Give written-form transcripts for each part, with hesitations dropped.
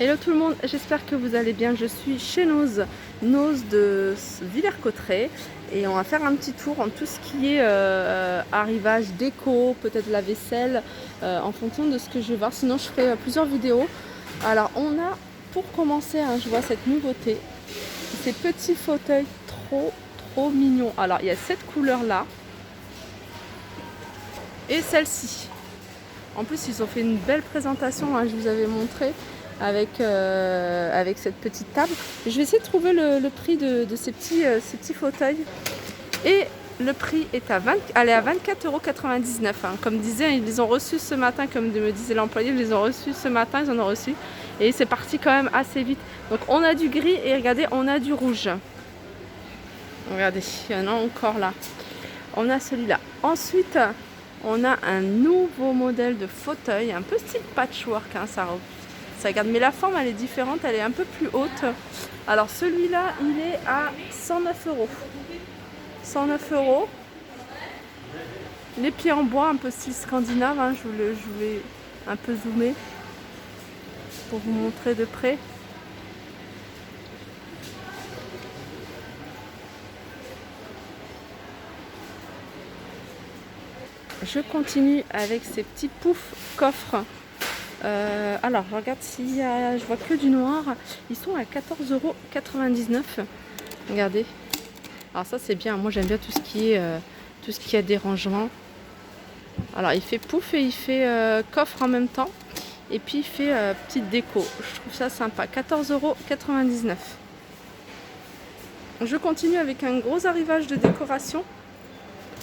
Hello tout le monde, j'espère que vous allez bien. Je suis chez Noz de Villers-Cotterêts et on va faire un petit tour en tout ce qui est arrivage, déco, peut-être la vaisselle, en fonction de ce que je vais voir. Sinon je ferai plusieurs vidéos. Alors on a, pour commencer, hein, je vois cette nouveauté, ces petits fauteuils trop mignons. Alors il y a cette couleur là et celle-ci. En plus ils ont fait une belle présentation, hein, je vous avais montré. Avec cette petite table. Je vais essayer de trouver le prix de ces petits fauteuils. Et le prix est à 24,99 €. Hein. Comme disait, ils les ont reçus ce matin, comme me disait l'employé, ils les ont reçus ce matin, ils en ont reçu. Et c'est parti quand même assez vite. Donc on a du gris et regardez, on a du rouge. Regardez, il y en a encore là. On a celui-là. Ensuite, on a un nouveau modèle de fauteuil, un peu style patchwork, hein, ça regarde, mais la forme elle est différente, elle est un peu plus haute. Alors celui-là il est à 109 €. 109 €. Les pieds en bois, un peu style scandinave, hein, je vais un peu zoomer pour vous montrer de près. Je continue avec ces petits poufs coffres. Alors je regarde s'il y a, je vois que du noir. Ils sont à 14,99 €. Regardez. Alors ça c'est bien. Moi j'aime bien tout ce qui est dérangement. Alors il fait pouf et il fait coffre en même temps. Et puis il fait petite déco. Je trouve ça sympa. 14,99 €. Je continue avec un gros arrivage de décoration.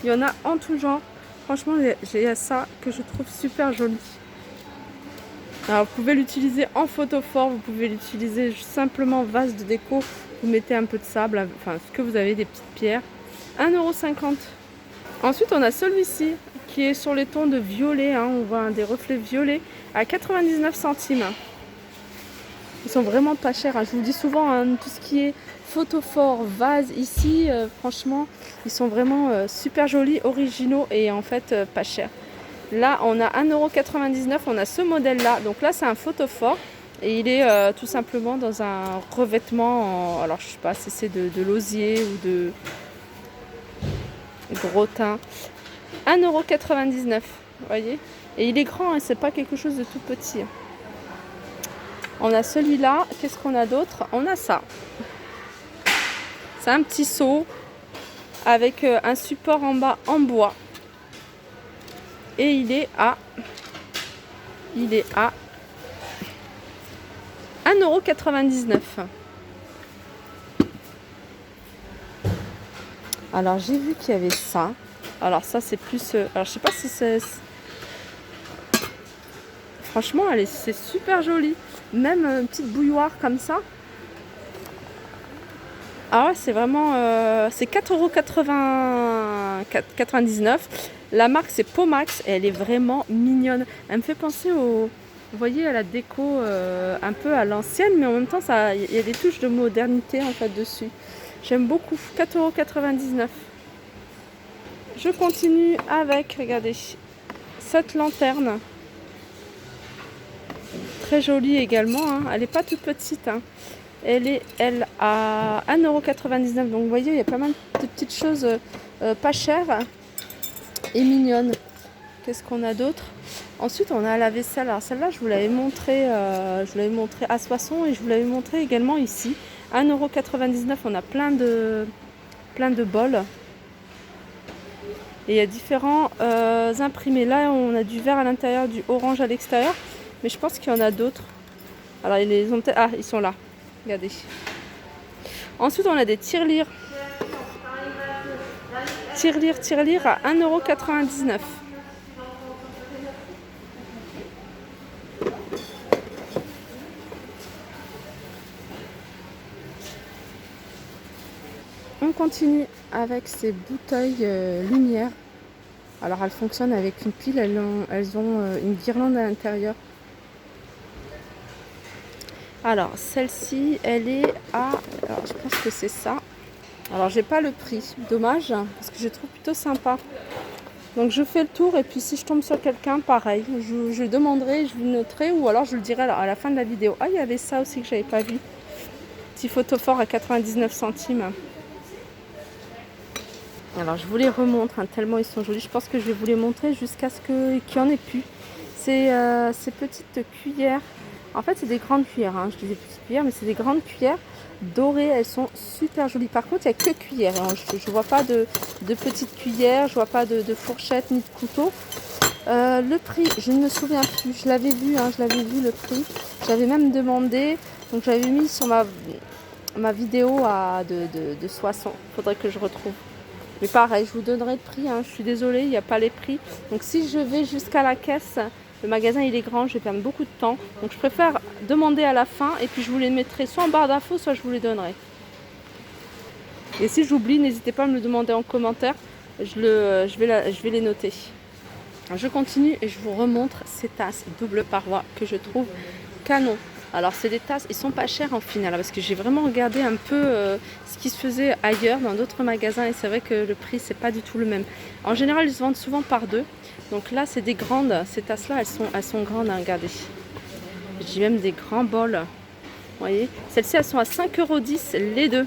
Il y en a en tout genre. Franchement j'ai ça que je trouve super joli. Alors vous pouvez l'utiliser en photo fort, vous pouvez l'utiliser simplement vase de déco, vous mettez un peu de sable, enfin ce que vous avez, des petites pierres. 1,50 €. Ensuite on a celui-ci qui est sur les tons de violet, hein, on voit des reflets violets à 99 centimes. Ils sont vraiment pas chers, hein. Je vous dis souvent, hein, tout ce qui est photo fort, vase ici, franchement ils sont vraiment super jolis, originaux et en fait pas chers. Là, on a 1,99 €, on a ce modèle-là. Donc là, c'est un photophore et il est tout simplement dans un revêtement, alors je sais pas si c'est de l'osier ou de gros thym. 1,99 €, vous voyez. Et il est grand, hein, c'est pas quelque chose de tout petit. On a celui-là. Qu'est-ce qu'on a d'autre? On a ça. C'est un petit seau avec un support en bas en bois. Et il est à 1,99 €. Alors j'ai vu qu'il y avait ça. Alors ça c'est plus... alors je sais pas si c'est... Franchement c'est super joli. Même une petite bouilloire comme ça. Ah ouais, c'est vraiment... c'est 4,99 €. La marque c'est Pomax et elle est vraiment mignonne. Elle me fait penser au... Vous voyez, à la déco un peu à l'ancienne, mais en même temps il y a des touches de modernité en fait dessus. J'aime beaucoup. 4,99 €. Je continue avec, regardez, cette lanterne. Très jolie également, hein. Elle n'est pas toute petite, hein. Elle à 1,99 €. Donc vous voyez, il y a pas mal de petites choses pas chères et mignonnes. Qu'est-ce qu'on a d'autre? Ensuite, on a la vaisselle. Alors celle-là, je vous l'avais montré à Soissons et je vous l'avais montré également ici. 1,99 €. On a plein de bols. Et il y a différents imprimés. Là, on a du vert à l'intérieur, du orange à l'extérieur. Mais je pense qu'il y en a d'autres. Alors, ils ont peut-être... Ah, ils sont là. Regardez. Ensuite, on a des tirelires. Tirelire à 1,99 €. On continue avec ces bouteilles lumière. Alors elles fonctionnent avec une pile, elles ont une guirlande à l'intérieur. Alors celle-ci, elle est à... Alors je pense que c'est ça. Alors j'ai pas le prix, dommage, parce que je trouve plutôt sympa. Donc je fais le tour et puis si je tombe sur quelqu'un, pareil, je demanderai, je vous noterai ou alors je le dirai à la fin de la vidéo. Ah, il y avait ça aussi que j'avais pas vu. Petit photophore à 99 centimes. Alors je vous les remontre, hein, tellement ils sont jolis. Je pense que je vais vous les montrer jusqu'à ce qu'il n'y en ait plus. C'est ces petites cuillères. En fait c'est des grandes cuillères, hein. Je disais petites cuillères, mais c'est des grandes cuillères dorées. Elles sont super jolies. Par contre il n'y a que cuillères. Je ne vois pas de petites cuillères, je vois pas de fourchette ni de couteau. Le prix, je ne me souviens plus. Je l'avais vu, hein, je l'avais vu le prix. J'avais même demandé. Donc j'avais mis sur ma vidéo de 60. Faudrait que je retrouve. Mais pareil, je vous donnerai le prix, hein. Je suis désolée, il n'y a pas les prix. Donc si je vais jusqu'à la caisse, le magasin il est grand, je vais perdre beaucoup de temps. Donc je préfère demander à la fin et puis je vous les mettrai soit en barre d'infos, soit je vous les donnerai. Et si j'oublie, n'hésitez pas à me le demander en commentaire, je vais les noter. Alors, je continue et je vous remontre ces tasses double paroi que je trouve canon. Alors c'est des tasses, ils sont pas chers en final parce que j'ai vraiment regardé un peu ce qui se faisait ailleurs dans d'autres magasins et c'est vrai que le prix c'est pas du tout le même. En général ils se vendent souvent par deux. Donc là c'est des grandes, ces tasses là elles sont grandes, hein, regardez. J'ai même des grands bols. Vous voyez, celles-ci elles sont à 5,10 € les deux.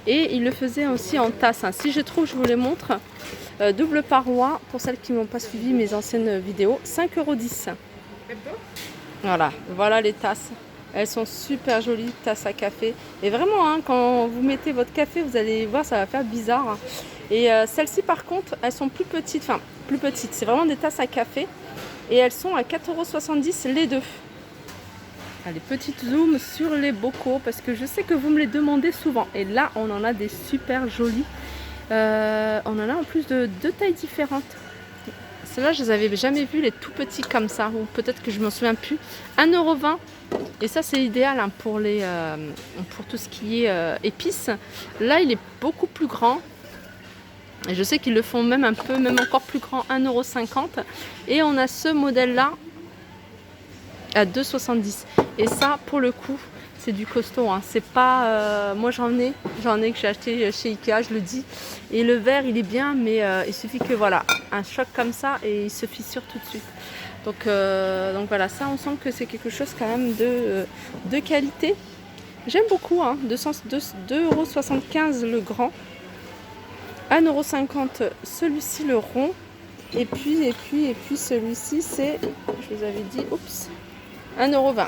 Et ils le faisaient aussi en tasse, hein. Si je trouve je vous les montre. Double paroi pour celles qui n'ont pas suivi mes anciennes vidéos, 5,10 €. Voilà les tasses. Elles sont super jolies, tasses à café. Et vraiment, hein, quand vous mettez votre café, vous allez voir, ça va faire bizarre. Et celles-ci, par contre, elles sont plus petites. Enfin, plus petites. C'est vraiment des tasses à café. Et elles sont à 4,70 € les deux. Allez, petite zoom sur les bocaux, parce que je sais que vous me les demandez souvent. Et là, on en a des super jolis. On en a en plus de deux tailles différentes. Celles-là, je les avais jamais vues, les tout petits comme ça, ou peut-être que je m'en souviens plus. 1,20 €. Et ça, c'est idéal, hein, pour tout ce qui est épices. Là, il est beaucoup plus grand. Et je sais qu'ils le font même encore plus grand, 1,50 €. Et on a ce modèle-là à 2,70 €. Et ça, pour le coup, c'est du costaud, hein. C'est pas, moi j'en ai que j'ai acheté chez Ikea, je le dis. Et le verre il est bien, mais il suffit que voilà, un choc comme ça et il se fissure tout de suite. Donc voilà, ça on sent que c'est quelque chose quand même de qualité. J'aime beaucoup, hein. 2,75 € le grand, 1,50 € celui-ci le rond. Et puis celui-ci c'est, je vous avais dit, 1,20 €.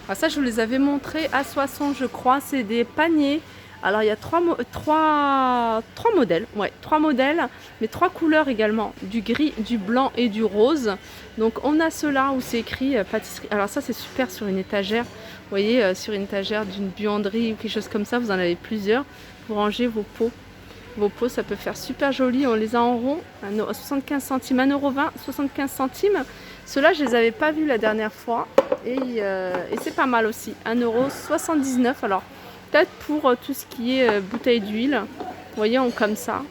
Alors ça, je vous les avais montrés à Soissons, je crois. C'est des paniers. Alors, il y a trois modèles. Ouais, 3 modèles, mais 3 couleurs également. Du gris, du blanc et du rose. Donc, on a ceux-là où c'est écrit pâtisserie. Alors ça, c'est super sur une étagère. Vous voyez, sur une étagère d'une buanderie ou quelque chose comme ça, vous en avez plusieurs. Pour ranger vos pots. Vos pots, ça peut faire super joli. On les a en rond, à 75 centimes, 1,20 €, 75 centimes. Ceux-là, je les avais pas vus la dernière fois. Et c'est pas mal aussi. 1,79 €. Alors, peut-être pour tout ce qui est bouteille d'huile. Vous voyez, comme ça.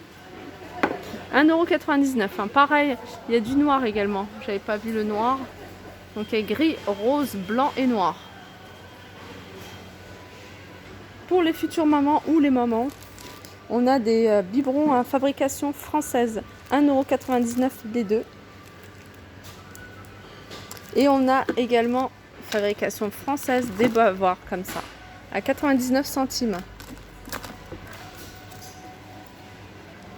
1,99 €. Hein. Pareil, il y a du noir également. J'avais pas vu le noir. Donc, il y a gris, rose, blanc et noir. Pour les futures mamans ou les mamans, on a des biberons à fabrication française. 1,99 € les deux. Et on a également fabrication française des bavoirs comme ça, à 99 centimes.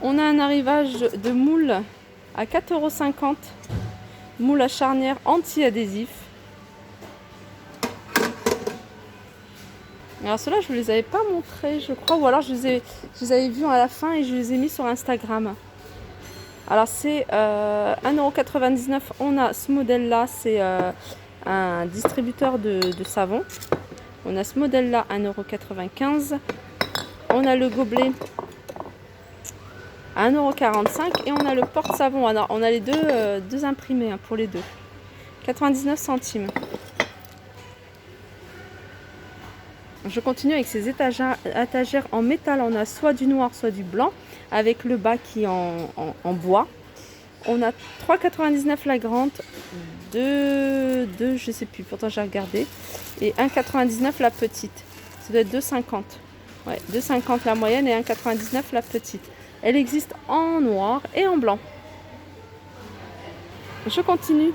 On a un arrivage de moule à 4,50 €. Moule à charnière anti-adhésif. Alors ceux-là, je ne vous les avais pas montrés, je crois, ou alors je les avais vus à la fin et je les ai mis sur Instagram. Alors c'est 1,99 €. On a ce modèle-là, c'est un distributeur de savon. On a ce modèle-là, 1,95 €. On a le gobelet à 1,45 € et on a le porte-savon. Alors, on a les deux imprimés, hein, pour les deux. 99 centimes. Je continue avec ces étagères en métal. On a soit du noir, soit du blanc, avec le bas qui est en bois. On a 3,99 € la grande, je sais plus, pourtant j'ai regardé, et 1,99 € la petite. Ça doit être 2,50 €. Ouais, 2,50 € la moyenne et 1,99 € la petite. Elle existe en noir et en blanc. Je continue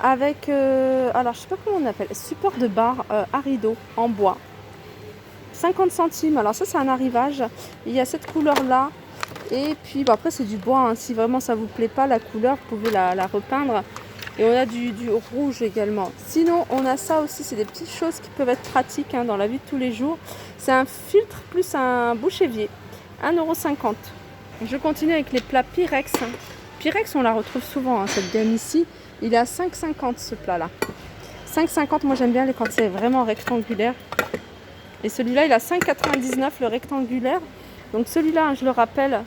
avec, alors je sais pas comment on appelle, support de bar à rideau en bois. 50 centimes, alors ça c'est un arrivage. Il y a cette couleur là. Et puis bah, après c'est du bois, hein. Si vraiment ça vous plaît pas la couleur, vous pouvez la repeindre. Et on a du rouge également. Sinon on a ça aussi, c'est des petites choses qui peuvent être pratiques hein, dans la vie de tous les jours. C'est un filtre plus un bouche-évier, 1,50 €. Je continue avec les plats Pyrex. Pyrex on la retrouve souvent, hein, cette gamme ici. Il est à 5,50 ce plat là. 5,50, moi j'aime bien quand c'est vraiment rectangulaire. Et celui-là il a 5,99 le rectangulaire. Donc celui-là, je le rappelle,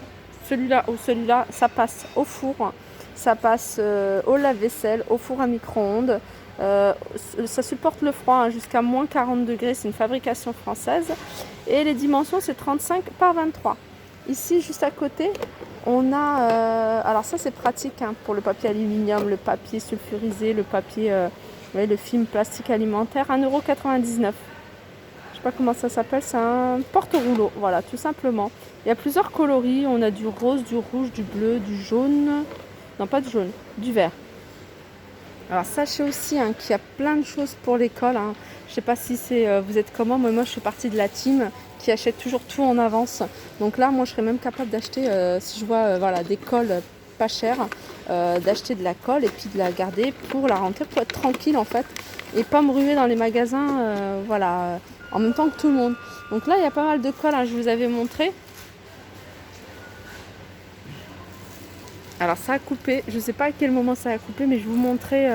celui-là ou celui-là, ça passe au four, ça passe au lave-vaisselle, au four à micro-ondes. Ça supporte le froid hein, jusqu'à moins 40 degrés, c'est une fabrication française. Et les dimensions, c'est 35 par 23. Ici, juste à côté, on a... alors ça, c'est pratique hein, pour le papier aluminium, le papier sulfurisé, le papier, le film plastique alimentaire, 1,99 €. Je sais pas comment ça s'appelle, c'est un porte-rouleau, voilà, tout simplement. Il y a plusieurs coloris, on a du rose, du rouge, du bleu, du jaune, non pas du jaune, du vert. Alors sachez aussi hein, qu'il y a plein de choses pour l'école, hein. Je sais pas si c'est vous êtes comment, mais moi je fais partie de la team qui achète toujours tout en avance. Donc là, moi je serais même capable d'acheter, si je vois voilà, des cols pas chers, d'acheter de la colle et puis de la garder pour la rentrée, pour être tranquille en fait, et pas me ruer dans les magasins, voilà. En même temps que tout le monde. Donc là, il y a pas mal de colle, hein, je vous avais montré. Alors ça a coupé, je ne sais pas à quel moment ça a coupé, mais je vous montrais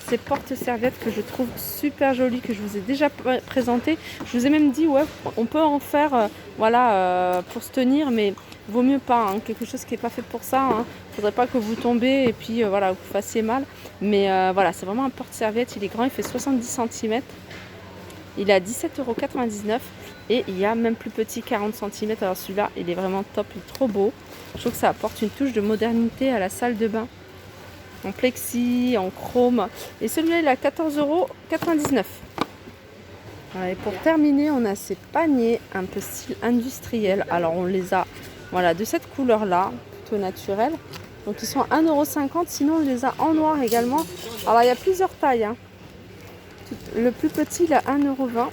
ces porte-serviettes que je trouve super jolies, que je vous ai déjà présentées. Je vous ai même dit, ouais, on peut en faire voilà, pour se tenir, mais vaut mieux pas, hein, quelque chose qui n'est pas fait pour ça. Il ne faudrait pas que vous tombez et puis voilà, vous fassiez mal. Mais voilà, c'est vraiment un porte-serviette, il est grand, il fait 70 cm. Il est à 17,99 € et il y a même plus petit, 40 cm. Alors celui-là, il est vraiment top, il est trop beau. Je trouve que ça apporte une touche de modernité à la salle de bain. En plexi, en chrome. Et celui-là, il est à 14,99 €. Voilà, et pour terminer, on a ces paniers un peu style industriel. Alors on les a voilà, de cette couleur-là, plutôt naturelle. Donc ils sont à 1,50 €. Sinon, on les a en noir également. Alors il y a plusieurs tailles, hein. Le plus petit, il est à 1,20 €.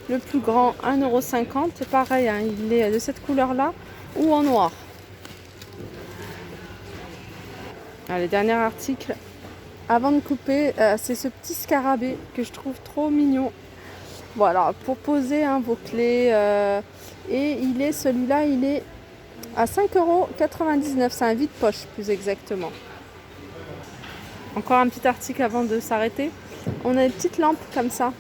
Le plus grand, 1,50 €. Pareil, hein, il est de cette couleur-là ou en noir. Alors, les derniers articles, avant de couper, c'est ce petit scarabée que je trouve trop mignon. Voilà, pour poser hein, vos clés. Et celui-là, il est à 5,99 €. C'est un vide-poche, plus exactement. Encore un petit article avant de s'arrêter. On a une petite lampe comme ça.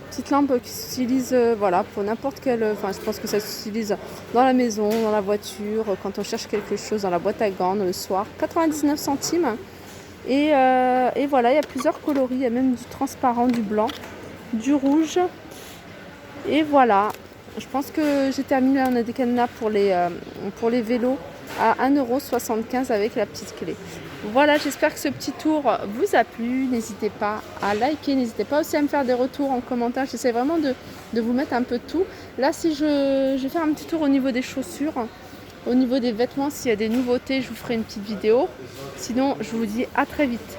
Petite lampe qui s'utilise voilà, pour n'importe quelle... Enfin, je pense que ça s'utilise dans la maison, dans la voiture, quand on cherche quelque chose, dans la boîte à gants, le soir. 99 centimes. Et voilà, il y a plusieurs coloris. Il y a même du transparent, du blanc, du rouge. Et voilà. Je pense que j'ai terminé. On a des cadenas pour les vélos à 1,75 € avec la petite clé. Voilà, j'espère que ce petit tour vous a plu. N'hésitez pas à liker, n'hésitez pas aussi à me faire des retours en commentaire. J'essaie vraiment de vous mettre un peu de tout. Là, si je vais faire un petit tour au niveau des chaussures, au niveau des vêtements, s'il y a des nouveautés, je vous ferai une petite vidéo. Sinon, je vous dis à très vite.